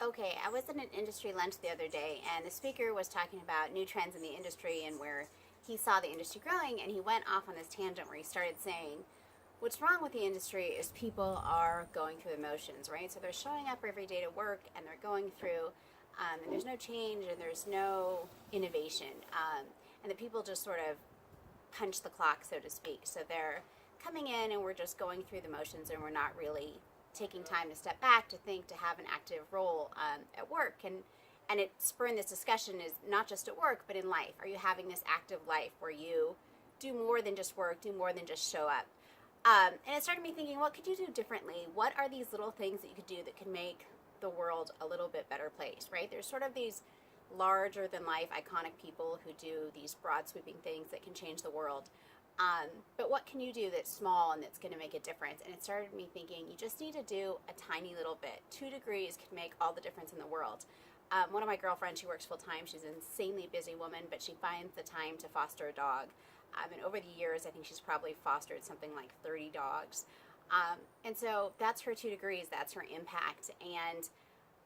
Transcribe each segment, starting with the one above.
Okay, I was at an industry lunch the other day, and the speaker was talking about new trends in the industry and where he saw the industry growing, and he went off on this tangent where he started saying, what's wrong with the industry is people are going through the motions, right? So they're showing up every day to work, and they're going through, and there's no change, and there's no innovation, and the people just sort of punch the clock, so to speak. So they're coming in, and we're just going through the motions, and we're not really taking time to step back, to think, to have an active role at work. And it spurred this discussion is not just at work, but in life. Are you having this active life where you do more than just work, do more than just show up? And it started me thinking, what could you do differently? What are these little things that you could do that could make the world a little bit better place, right? There's sort of these larger than life iconic people who do these broad sweeping things that can change the world. But what can you do that's small and that's going to make a difference? And it started me thinking, you just need to do a tiny little bit. 2 degrees can make all the difference in the world. One of my girlfriends, she works full time. She's an insanely busy woman, but she finds the time to foster a dog. And over the years, I think she's probably fostered something like 30 dogs. And so that's her 2 degrees. That's her impact. And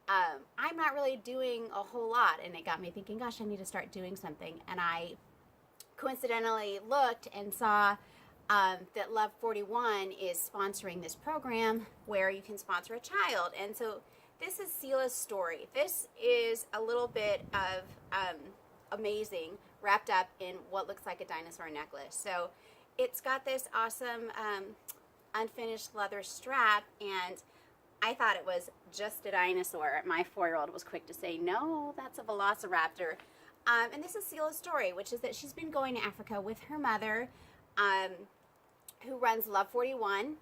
I'm not really doing a whole lot. And it got me thinking, gosh, I need to start doing something. And I coincidentally looked and saw that Love 41 is sponsoring this program where you can sponsor a child. And so this is Sela's story. This is a little bit of amazing wrapped up in what looks like a dinosaur necklace. So it's got this awesome unfinished leather strap, and I thought it was just a dinosaur. My 4-year-old was quick to say, no, that's a velociraptor. And this is Sela's story, which is that she's been going to Africa with her mother, who runs Love 41,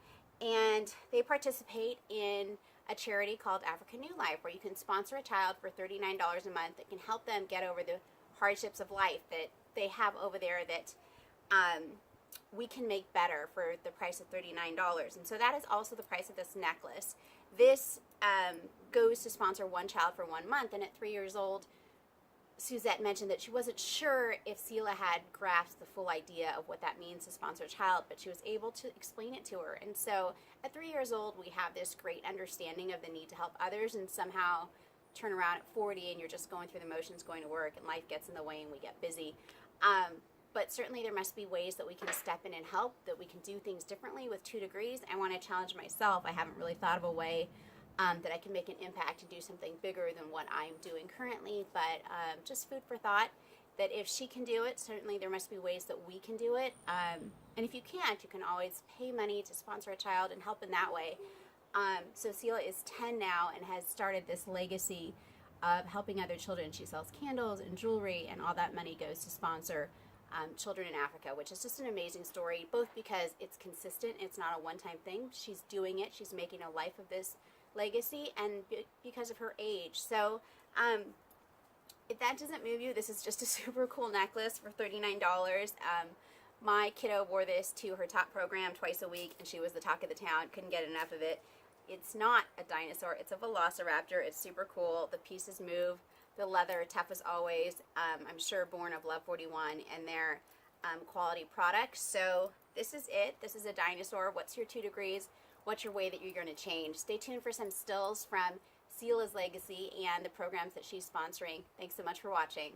and they participate in a charity called Africa New Life, where you can sponsor a child for $39 a month that can help them get over the hardships of life that they have over there that we can make better for the price of $39. And so that is also the price of this necklace. This goes to sponsor one child for 1 month, and at 3 years old, Suzette mentioned that she wasn't sure if Sela had grasped the full idea of what that means to sponsor a child, but she was able to explain it to her. And so at 3 years old, we have this great understanding of the need to help others, and somehow turn around at 40 and you're just going through the motions, going to work, and life gets in the way and we get busy. But certainly there must be ways that we can step in and help, that we can do things differently with 2 degrees. I want to challenge myself. I haven't really thought of a way that I can make an impact and do something bigger than what I'm doing currently, but just food for thought, that if she can do it, certainly there must be ways that we can do it. And if you can't, you can always pay money to sponsor a child and help in that way. So Sela is 10 now and has started this legacy of helping other children. She sells candles and jewelry, and all that money goes to sponsor children in Africa, which is just an amazing story, both because it's consistent, it's not a one-time thing. She's doing it, she's making a life of this legacy, and because of her age. So if that doesn't move you, this is just a super cool necklace for $39. My kiddo wore this to her top program twice a week, and she was the talk of the town, couldn't get enough of it. It's not a dinosaur, it's a velociraptor. It's super cool. The pieces move, the leather, tough as always. I'm sure born of Love 41 and their quality products. So this is it. This is a dinosaur. What's your 2 degrees? What's your way that you're going to change? Stay tuned for some stills from Sela's legacy and the programs that she's sponsoring. Thanks so much for watching.